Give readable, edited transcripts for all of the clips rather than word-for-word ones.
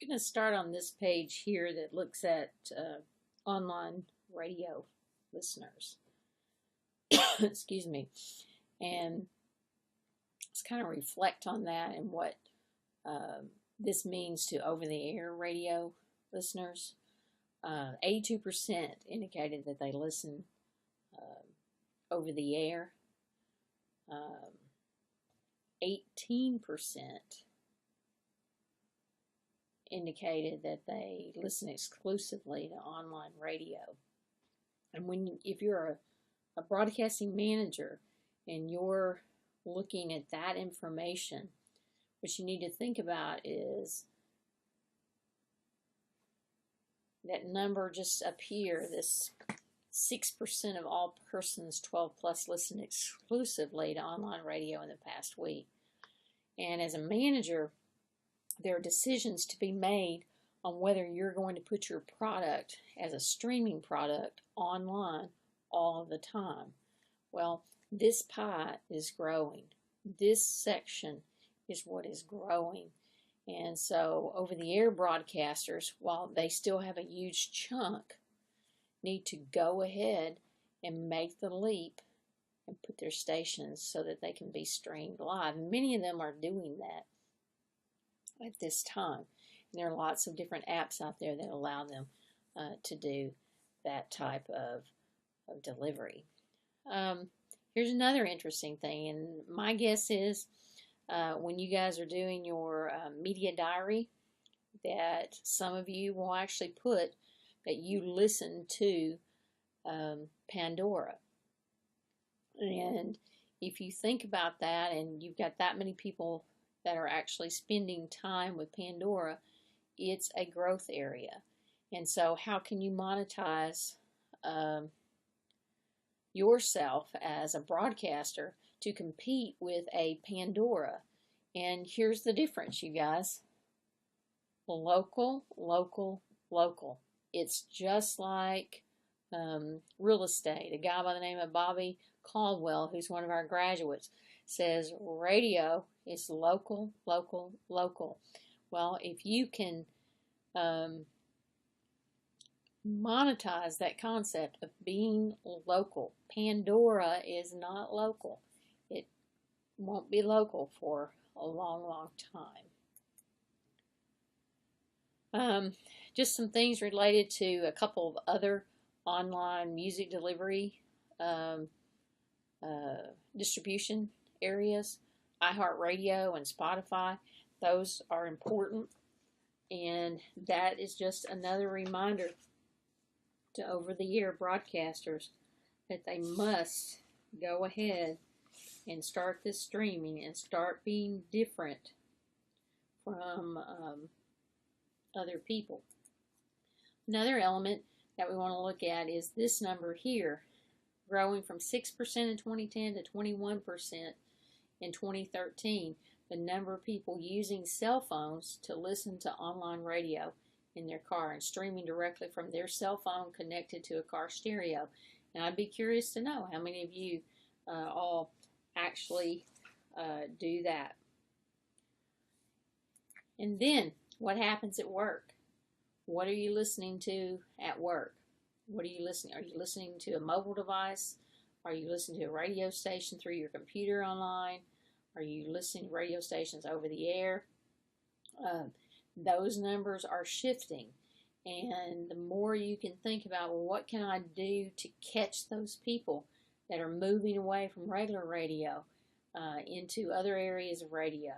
I'm going to start on this page here that looks at online radio listeners. Excuse me. And let's kind of reflect on that and what this means to over-the-air radio listeners. 82% indicated that they listen over the air. 18% indicated that they listen exclusively to online radio. And if you're a broadcasting manager and you're looking at that information, what you need to think about is that number just up here, this 6% of all persons 12 plus listen exclusively to online radio in the past week. And as a manager, there are decisions to be made on whether you're going to put your product as a streaming product online all the time. Well, this pie is growing. This section is what is growing. And so over-the-air broadcasters, while they still have a huge chunk, need to go ahead and make the leap and put their stations so that they can be streamed live. Many of them are doing that at this time. And there are lots of different apps out there that allow them to do that type of delivery. Here's another interesting thing, and my guess is when you guys are doing your media diary, that some of you will actually put that you listen to Pandora. And if you think about that, and you've got that many people that are actually spending time with Pandora, it's a growth area. And so how can you monetize yourself as a broadcaster to compete with a Pandora? And here's the difference, you guys. Local, local, local. It's just like real estate. A guy by the name of Bobby Caldwell, who's one of our graduates, says radio is local, local, local. Well, if you can monetize that concept of being local, Pandora is not local. It won't be local for a long, long time. Just some things related to a couple of other online music delivery distribution areas. iHeartRadio and Spotify, those are important. And that is just another reminder to over-the-air broadcasters that they must go ahead and start this streaming and start being different from other people. Another element that we want to look at is this number here, growing from 6% in 2010 to 21% in 2013, the number of people using cell phones to listen to online radio in their car and streaming directly from their cell phone connected to a car stereo. And I'd be curious to know how many of you all actually do that. And then, what happens at work? What are you listening to at work? What are you listening? Are you listening to a mobile device? Are you listening to a radio station through your computer online? Are you listening to radio stations over the air? Those numbers are shifting. And the more you can think about, well, what can I do to catch those people that are moving away from regular radio into other areas of radio?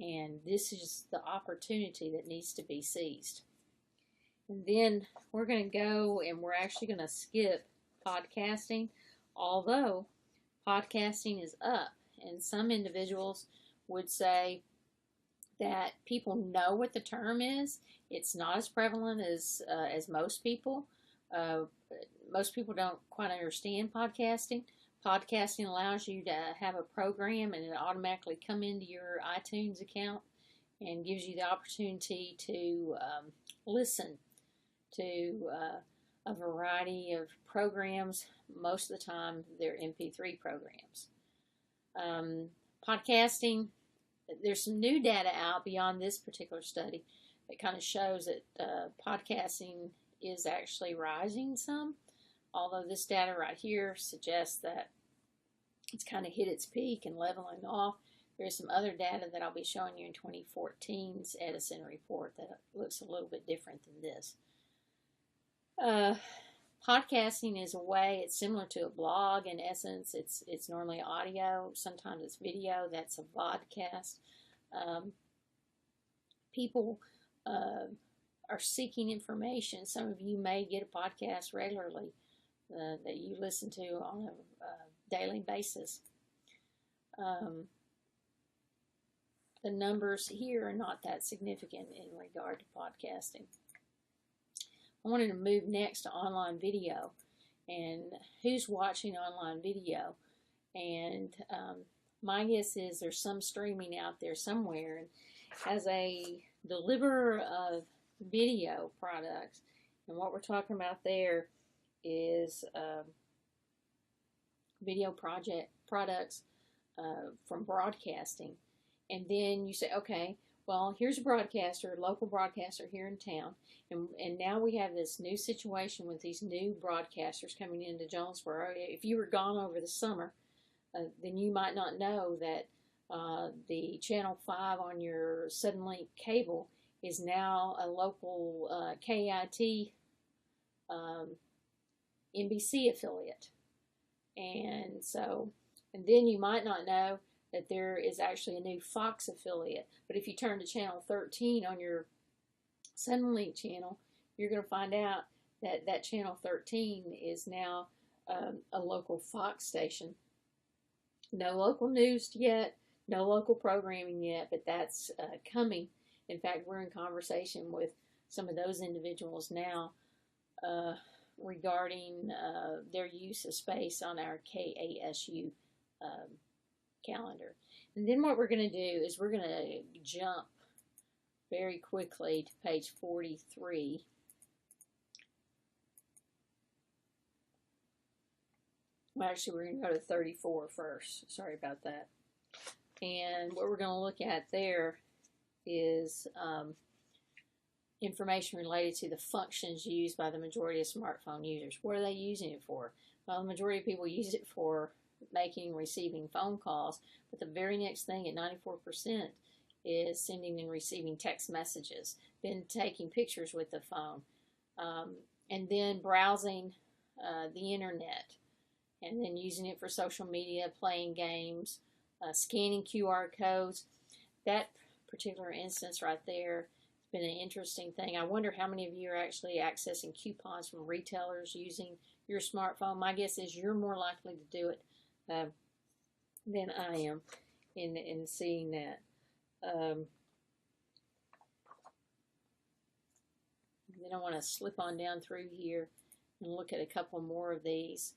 And this is the opportunity that needs to be seized. And then we're going to go and we're actually going to skip podcasting, although podcasting is up. And some individuals would say that people know what the term is. It's not as prevalent as most people. Most people don't quite understand podcasting. Podcasting allows you to have a program and it automatically come into your iTunes account and gives you the opportunity to listen to a variety of programs. Most of the time, they're MP3 programs. Podcasting, there's some new data out beyond this particular study it kind of shows that podcasting is actually rising some, although this data right here suggests that it's kind of hit its peak and leveling off. There's some other data that I'll be showing you in 2014's Edison report that looks a little bit different than this. Podcasting is a way, it's similar to a blog in essence. It's normally audio, sometimes it's video. That's a vodcast. People are seeking information. Some of you may get a podcast regularly that you listen to on a daily basis. The numbers here are not that significant in regard to podcasting. I wanted to move next to online video, and who's watching online video. And my guess is there's some streaming out there somewhere. And as a deliverer of video products, and what we're talking about there is video products from broadcasting. And then you say, okay, well, here's a broadcaster, local broadcaster here in town, and now we have this new situation with these new broadcasters coming into Jonesboro. If you were gone over the summer, then you might not know that the Channel 5 on your Suddenlink cable is now a local KIT NBC affiliate. And then you might not know that there is actually a new Fox affiliate. But if you turn to Channel 13 on your Suddenlink channel, you're going to find out that that Channel 13 is now a local Fox station. No local news yet, no local programming yet, but that's coming. In fact, we're in conversation with some of those individuals now regarding their use of space on our KASU calendar. And then what we're going to do is we're going to jump very quickly to page 43. Well, actually, we're going to go to 34 first. Sorry about that. And what we're going to look at there is information related to the functions used by the majority of smartphone users. What are they using it for? Well, the majority of people use it for making and receiving phone calls, but the very next thing at 94% is sending and receiving text messages, then taking pictures with the phone, and then browsing the internet, and then using it for social media, playing games, scanning QR codes. That particular instance right there has been an interesting thing. I wonder how many of you are actually accessing coupons from retailers using your smartphone. My guess is you're more likely to do it than I am in seeing that. Then I want to slip on down through here and look at a couple more of these.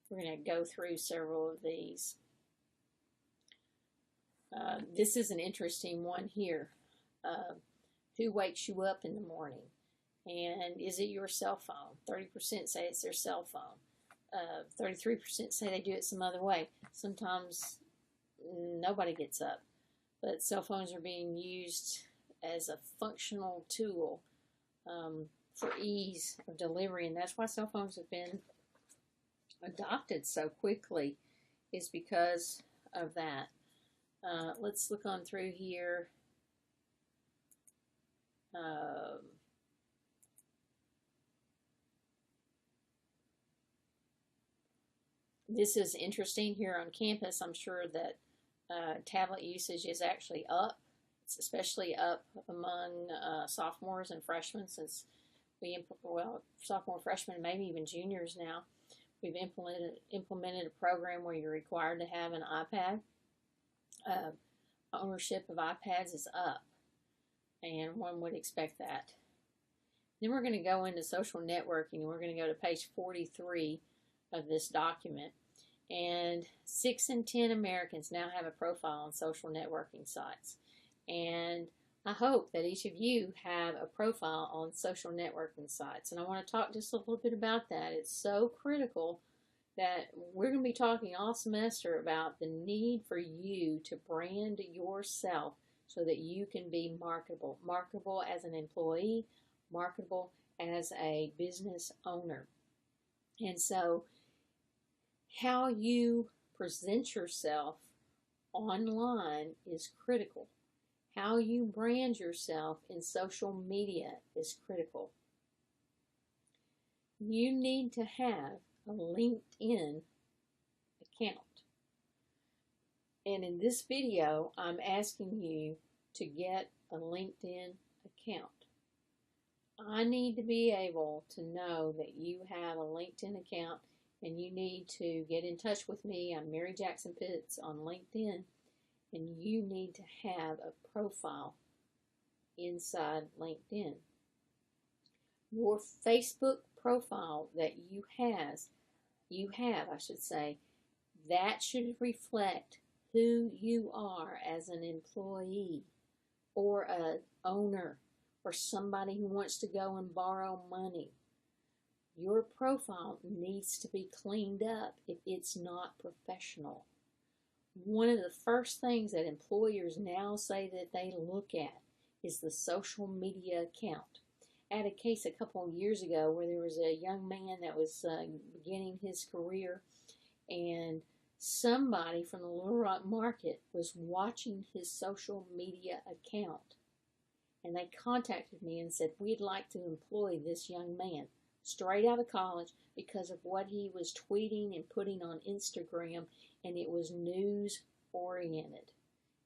We're going to go through several of these. This is an interesting one here. Who wakes you up in the morning? And is it your cell phone? 30% say it's their cell phone. 33% say they do it some other way. Sometimes nobody gets up. But cell phones are being used as a functional tool for ease of delivery. And that's why cell phones have been adopted so quickly, is because of that. Let's look on through here. This is interesting here on campus. I'm sure that tablet usage is actually up. It's especially up among sophomores and freshmen, since sophomore, freshmen, maybe even juniors now. We've implemented a program where you're required to have an iPad. Ownership of iPads is up, and one would expect that. Then we're going to go into social networking, and we're going to go to page 43 of this document. And 6 in 10 Americans now have a profile on social networking sites. And I hope that each of you have a profile on social networking sites. And I want to talk just a little bit about that. It's so critical that we're going to be talking all semester about the need for you to brand yourself so that you can be marketable. Marketable as an employee, marketable as a business owner. And so, how you present yourself online is critical. How you brand yourself in social media is critical. You need to have a LinkedIn account. And in this video, I'm asking you to get a LinkedIn account. I need to be able to know that you have a LinkedIn account, and you need to get in touch with me. I'm Mary Jackson Pitts on LinkedIn, and you need to have a profile inside LinkedIn. Your Facebook profile that you have, that should reflect who you are as an employee or an owner or somebody who wants to go and borrow money. Your profile needs to be cleaned up if it's not professional. One of the first things that employers now say that they look at is the social media account. I had a case a couple of years ago where there was a young man that was beginning his career, and somebody from the Little Rock market was watching his social media account. And they contacted me and said, we'd like to employ this young man straight out of college because of what he was tweeting and putting on Instagram, and it was news oriented.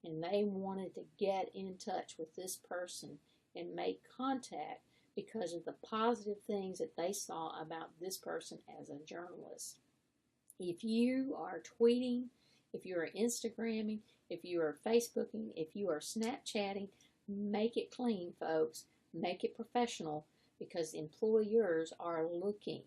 And they wanted to get in touch with this person and make contact because of the positive things that they saw about this person as a journalist. If you are tweeting, if you are Instagramming, if you are Facebooking, if you are Snapchatting, make it clean, folks. Make it professional, because employers are looking.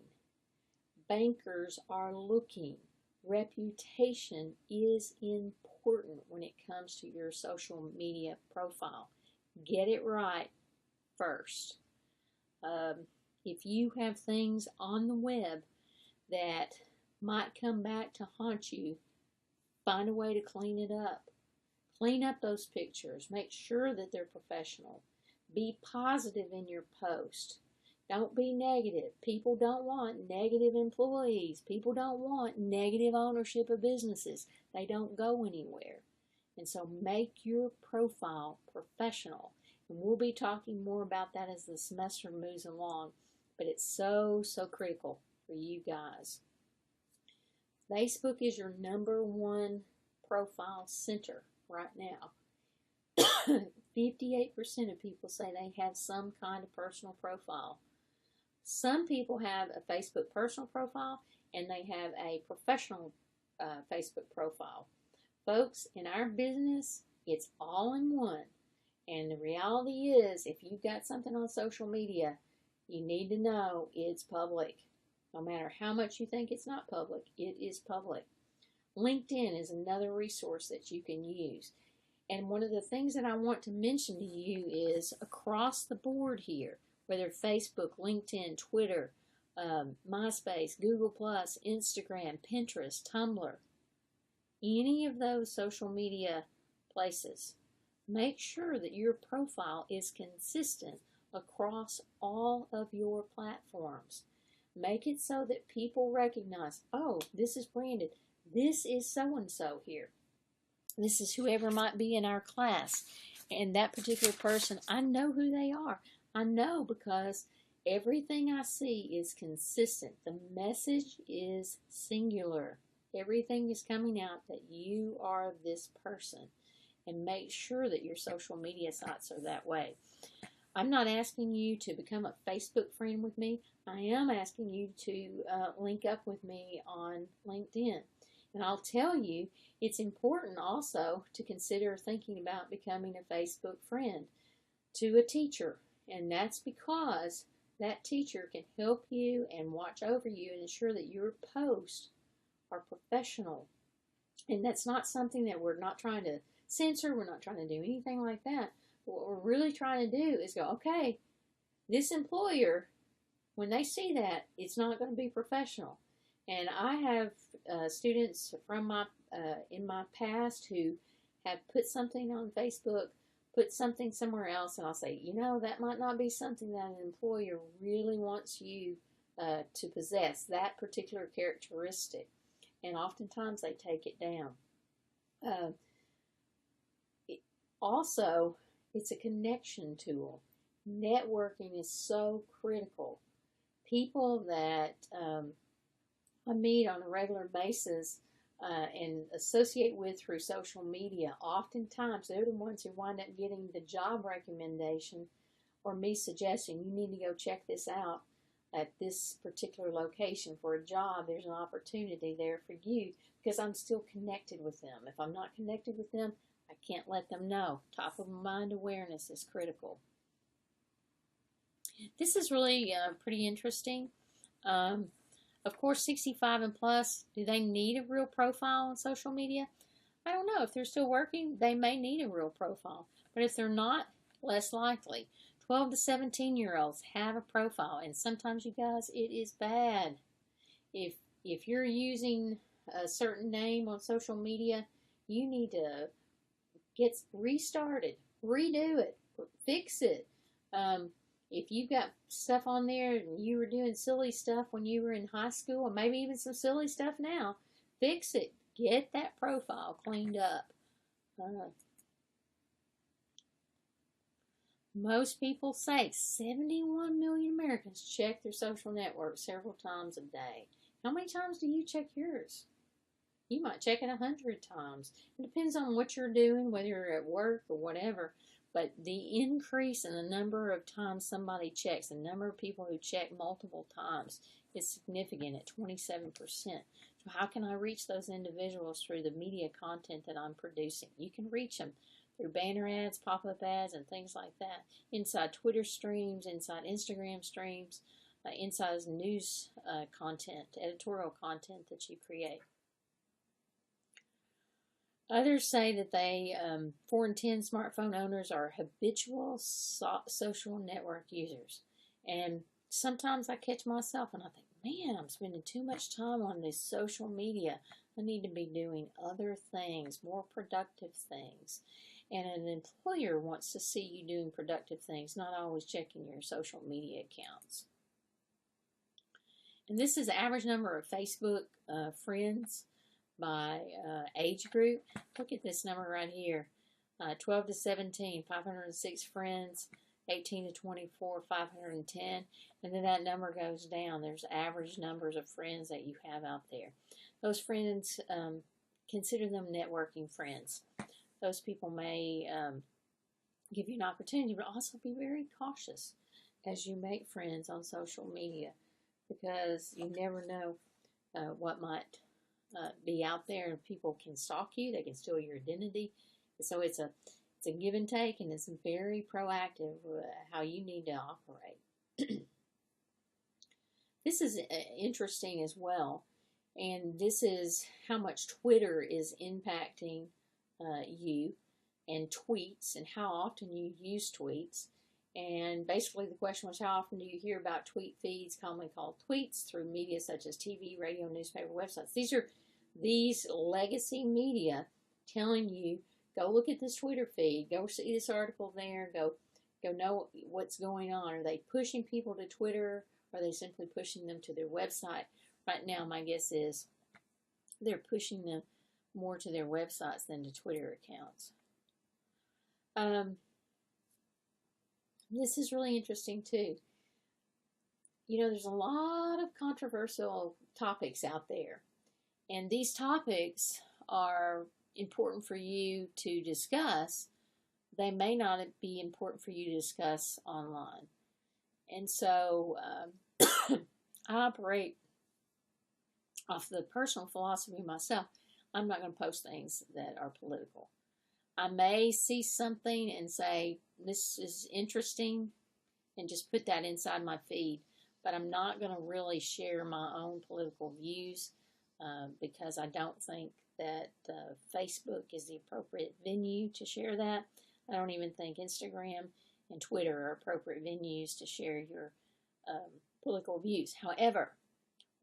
Bankers are looking. Reputation is important when it comes to your social media profile. Get it right first. If you have things on the web that might come back to haunt you, find a way to clean it up. Clean up those pictures. Make sure that they're professional. Be positive in your post. Don't be negative. People don't want negative employees. People don't want negative ownership of businesses. They don't go anywhere. And so make your profile professional. And we'll be talking more about that as the semester moves along. But it's so critical for you guys. Facebook is your #1 profile center right now. 58% of people say they have some kind of personal profile. Some people have a Facebook personal profile, and they have a professional Facebook profile. Folks, in our business, it's all in one. And the reality is, if you've got something on social media, you need to know it's public. No matter how much you think it's not public, it is public. LinkedIn is another resource that you can use. And one of the things that I want to mention to you is across the board here, whether Facebook, LinkedIn, Twitter, MySpace, Google+, Instagram, Pinterest, Tumblr, any of those social media places, make sure that your profile is consistent across all of your platforms. Make it so that people recognize, oh, this is branded. This is so-and-so here. This is whoever might be in our class. And that particular person, I know who they are. I know because everything I see is consistent. The message is singular. Everything is coming out that you are this person. And make sure that your social media sites are that way. I'm not asking you to become a Facebook friend with me. I am asking you to link up with me on LinkedIn. And I'll tell you, it's important also to consider thinking about becoming a Facebook friend to a teacher. And that's because that teacher can help you and watch over you and ensure that your posts are professional. And that's not something that we're not trying to censor. We're not trying to do anything like that. But what we're really trying to do is go, okay, this employer, when they see that, it's not going to be professional. And I have students from my in my past who have put something on Facebook, put something somewhere else, and I'll say, that might not be something that an employer really wants you to possess, that particular characteristic. And oftentimes they take it down. Uh, Also, it's a connection tool. Networking is so critical. People that I meet on a regular basis and associate with through social media, oftentimes they're the ones who wind up getting the job recommendation or me suggesting you need to go check this out at this particular location for a job. There's an opportunity there for you because I'm still connected with them. If I'm not connected with them, I can't let them know. Top of mind awareness is critical. This is really pretty interesting. Of course, 65 and plus, do they need a real profile on social media? I don't know. If they're still working, they may need a real profile. But if they're not, less likely. 12 to 17-year-olds have a profile, and sometimes, you guys, it is bad. If you're using a certain name on social media, you need to get restarted, redo it, fix it. If you've got stuff on there and you were doing silly stuff when you were in high school, or maybe even some silly stuff now, fix it. Get that profile cleaned up. Most people say 71 million Americans check their social network several times a day. How many times do you check yours? You might check it 100 times. It depends on what you're doing, whether you're at work or whatever. But the increase in the number of times somebody checks, the number of people who check multiple times, is significant at 27%. So how can I reach those individuals through the media content that I'm producing? You can reach them through banner ads, pop-up ads, and things like that. Inside Twitter streams, inside Instagram streams, inside news content, editorial content that you create. Others say that 4 in 10 smartphone owners are habitual social network users. And sometimes I catch myself and I think, man, I'm spending too much time on this social media. I need to be doing other things, more productive things. And an employer wants to see you doing productive things, not always checking your social media accounts. And this is the average number of Facebook friends by age group. Look at this number right here. 12 to 17, 506 friends. 18 to 24, 510. And then that number goes down. There's average numbers of friends that you have out there. Those friends, consider them networking friends. Those people may give you an opportunity, but also be very cautious as you make friends on social media, because you never know what might be out there, and people can stalk you. They can steal your identity. So it's a give and take, and it's very proactive how you need to operate. This is interesting as well, and this is how much Twitter is impacting you, and tweets, and how often you use tweets. And basically the question was, how often do you hear about tweet feeds, commonly called tweets, through media such as TV, radio, newspaper, websites? These legacy media telling you, go look at this Twitter feed, go see this article there, go know what's going on. Are they pushing people to Twitter? Or are they simply pushing them to their website? Right now, my guess is they're pushing them more to their websites than to Twitter accounts. This is really interesting too. There's a lot of controversial topics out there. And these topics are important for you to discuss. They may not be important for you to discuss online. And so I operate off the personal philosophy myself. I'm not going to post things that are political. I may see something and say, this is interesting, and just put that inside my feed. But I'm not going to really share my own political views because I don't think that Facebook is the appropriate venue to share that. I don't even think Instagram and Twitter are appropriate venues to share your political views. However,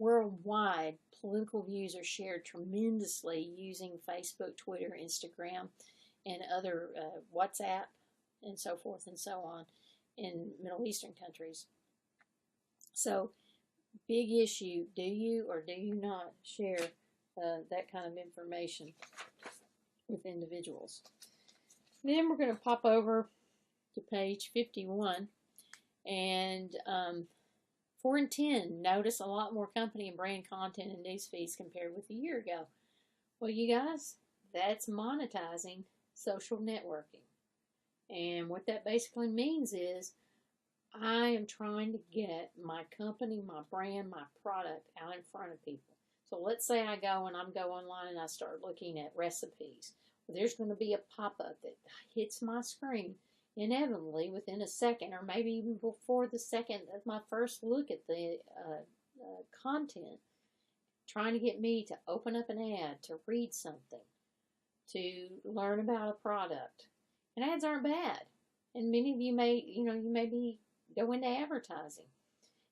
Worldwide, political views are shared tremendously using Facebook, Twitter, Instagram, and other WhatsApp, and so forth and so on in Middle Eastern countries. So, big issue. Do you or do you not share that kind of information with individuals? Then we're going to pop over to page 51, and 4 and 10, notice a lot more company and brand content and news feeds compared with a year ago. Well, you guys, that's monetizing social networking. And what that basically means is I am trying to get my company, my brand, my product out in front of people. So let's say I go online and I start looking at recipes. Well, there's going to be a pop-up that hits my screen inevitably within a second, or maybe even before the second of my first look at the content, trying to get me to open up an ad, to read something, to learn about a product. And ads aren't bad. And many of you may be go into advertising.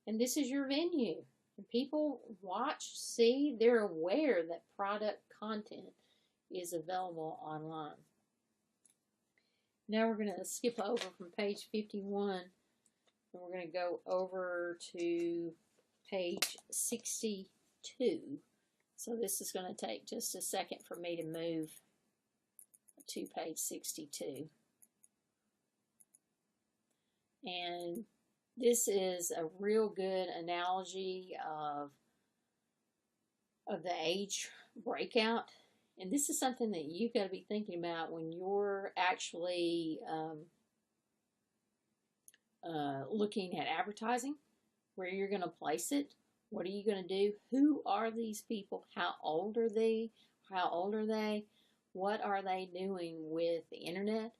And this is your venue. And people watch, see, they're aware that product content is available online. Now we're going to skip over from page 51, and we're going to go over to page 62. So this is going to take just a second for me to move to page 62. And this is a real good analogy of the age breakout. And this is something that you've got to be thinking about when you're actually looking at advertising, where you're going to place it, what are you going to do, who are these people, how old are they, what are they doing with the internet,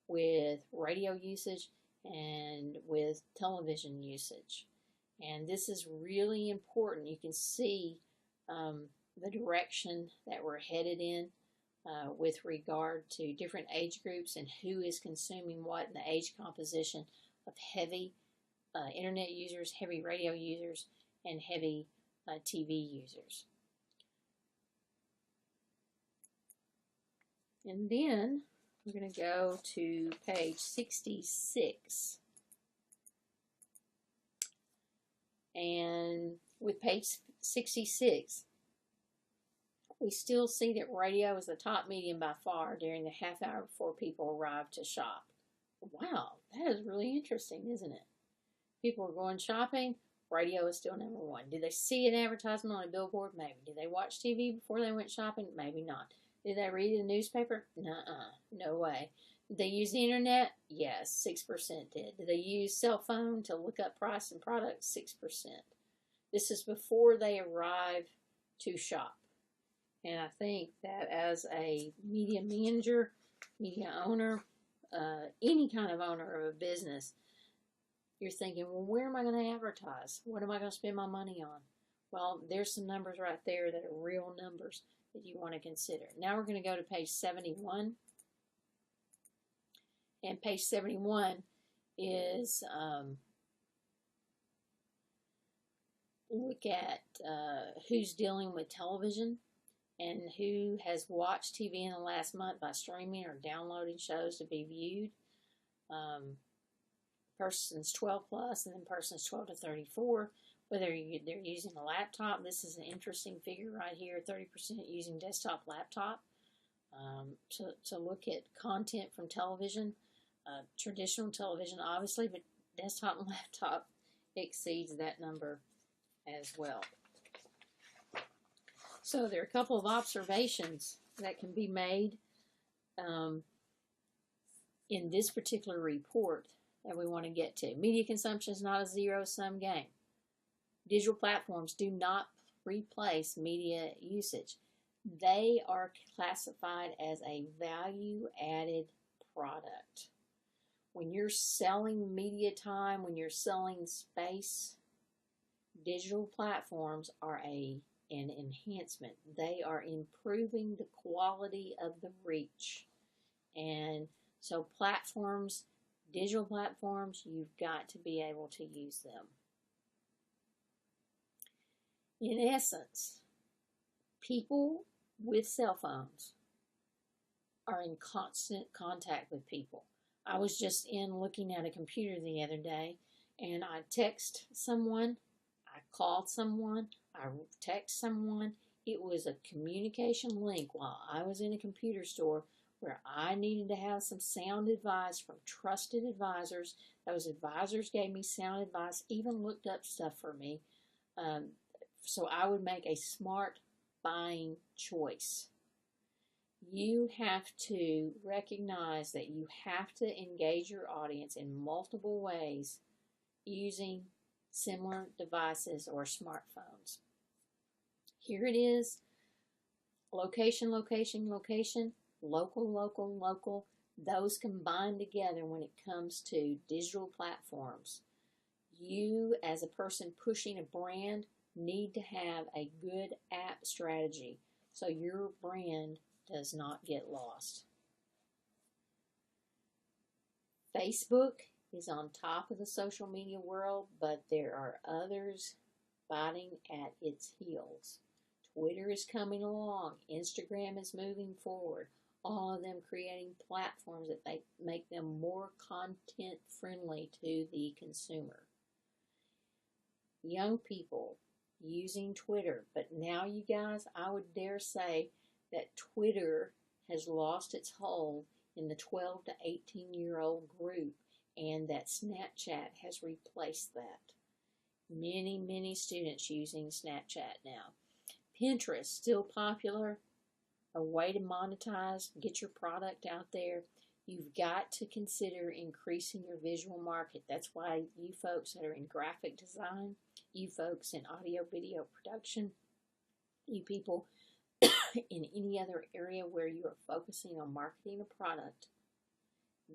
with radio usage, and with television usage. And this is really important. You can see the direction that we're headed in with regard to different age groups and who is consuming what in the age composition of heavy internet users, heavy radio users, and heavy TV users. And then we're going to go to page 66. And with page 66, we still see that radio is the top medium by far during the half hour before people arrive to shop. Wow, that is really interesting, isn't it? People are going shopping, radio is still number one. Did they see an advertisement on a billboard? Maybe. Did they watch TV before they went shopping? Maybe not. Did they read the newspaper? Nuh-uh, no way. Did they use the internet? Yes, 6% did. Did they use cell phone to look up price and products? 6%. This is before they arrive to shop. And I think that as a media manager, media owner, any kind of owner of a business, you're thinking, well, where am I going to advertise? What am I going to spend my money on? Well, there's some numbers right there that are real numbers that you want to consider. Now we're going to go to page 71. And page 71 is look at who's dealing with television and who has watched TV in the last month by streaming or downloading shows to be viewed. Persons 12 plus, and then persons 12 to 34. Whether they're using a laptop, this is an interesting figure right here, 30% using desktop laptop. To look at content from television, traditional television obviously, but desktop and laptop exceeds that number as well. So there are a couple of observations that can be made in this particular report that we want to get to. Media consumption is not a zero-sum game. Digital platforms do not replace media usage. They are classified as a value-added product. When you're selling media time, when you're selling space, digital platforms are an enhancement. They are improving the quality of the reach. And so platforms, digital platforms, you've got to be able to use them. In essence, people with cell phones are in constant contact with people. I was just in looking at a computer the other day, and I text someone, I called someone, I text someone. It was a communication link while I was in a computer store where I needed to have some sound advice from trusted advisors. Those advisors gave me sound advice, even looked up stuff for me, so I would make a smart buying choice. You have to recognize that you have to engage your audience in multiple ways using similar devices or smartphones. Here it is: location, location, location, local, local, local. Those combine together when it comes to digital platforms. You, as a person pushing a brand, need to have a good app strategy so your brand does not get lost. Facebook is on top of the social media world, but there are others biting at its heels. Twitter is coming along. Instagram is moving forward. All of them creating platforms that make them more content friendly to the consumer. Young people using Twitter, but now, you guys, I would dare say that Twitter has lost its hold in the 12 to 18-year-old group, and that Snapchat has replaced that. Many students using Snapchat now. Pinterest, still popular, a way to monetize, get your product out there. You've got to consider increasing your visual market. That's why you folks that are in graphic design, you folks in audio video production, you people in any other area where you are focusing on marketing a product,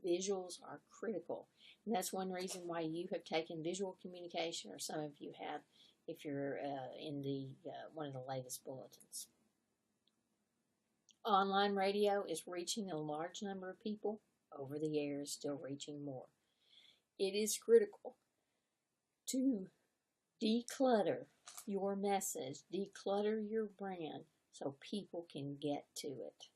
visuals are critical. And that's one reason why you have taken visual communication, or some of you have, if you're in the one of the latest bulletins. Online radio is reaching a large number of people. Over the air is still reaching more. It is critical to declutter your message, declutter your brand so people can get to it.